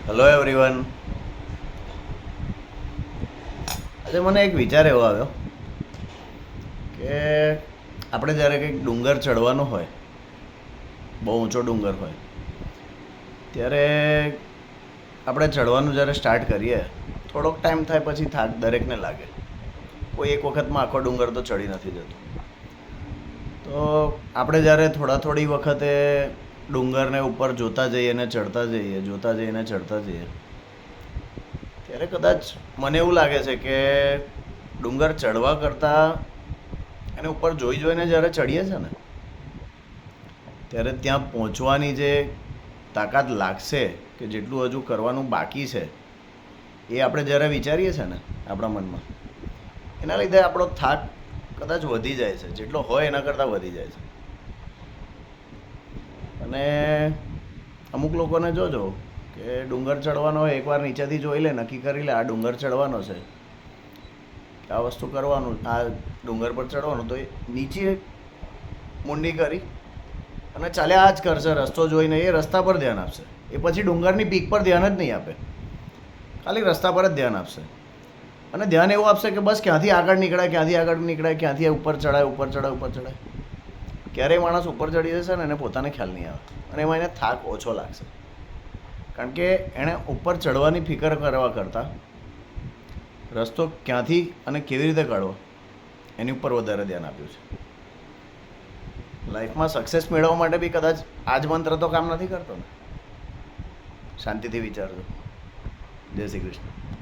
Hello everyone. આજે મને એક વિચાર એવો આવ્યો કે આપણે જ્યારે કંઈક ડુંગર ચડવાનો હોય, બહુ ઊંચો ડુંગર હોય, ત્યારે આપણે ચડવાનું જ્યારે સ્ટાર્ટ કરીએ, થોડોક ટાઈમ થાય પછી થાક દરેકને લાગે. કોઈ એક વખતમાં આખો ડુંગર તો ચડી નથી જતો. તો આપણે જ્યારે થોડી વખતે ડુંગરને ઉપર જોતા જઈએ ને ચડતા જઈએ, જોતા જઈએ ને ચડતા જઈએ, ત્યારે કદાચ મને એવું લાગે છે કે ડુંગર ચડવા કરતાં એને ઉપર જોઈ જોઈને જ્યારે ચડીએ છે ને, ત્યારે ત્યાં પહોંચવાની જે તાકાત લાગશે કે જેટલું હજુ કરવાનું બાકી છે, એ આપણે જ્યારે વિચારીએ છીએ ને આપણા મનમાં, એના લીધે આપણો થાક કદાચ વધી જાય છે, જેટલો હોય એના કરતાં વધી જાય છે. અને અમુક લોકોને જોજો કે ડુંગર ચડવાનો હોય, એકવાર નીચેથી જોઈ લે, નક્કી કરી લે આ ડુંગર ચડવાનો છે, આ વસ્તુ કરવાનું, આ ડુંગર પર ચડવાનું, તો એ નીચે મુંડી કરી અને ચાલ્યા જ કરશે. રસ્તો જોઈને એ રસ્તા પર ધ્યાન આપશે. એ પછી ડુંગરની પીક પર ધ્યાન જ નહીં આપે, ખાલી રસ્તા પર જ ધ્યાન આપશે. અને ધ્યાન એવું આપશે કે બસ ક્યાંથી આગળ નીકળાય, ક્યાંથી આગળ નીકળાય, ક્યાંથી ઉપર ચડાય, ઉપર ચડાય, ઉપર ચડાય. ક્યારેય માણસ ઉપર ચડી જશે ને એને પોતાને ખ્યાલ નહીં આવે, અને એમાં એને થાક ઓછો લાગશે. કારણ કે એણે ઉપર ચડવાની ફિકર કરવા કરતાં રસ્તો ક્યાંથી અને કેવી રીતે કાઢવો એની ઉપર વધારે ધ્યાન આપ્યું છે. લાઈફમાં સક્સેસ મેળવવા માટે બી કદાચ આ જ મંત્ર તો કામ નથી કરતો ને. શાંતિથી વિચારજો. જય શ્રી કૃષ્ણ.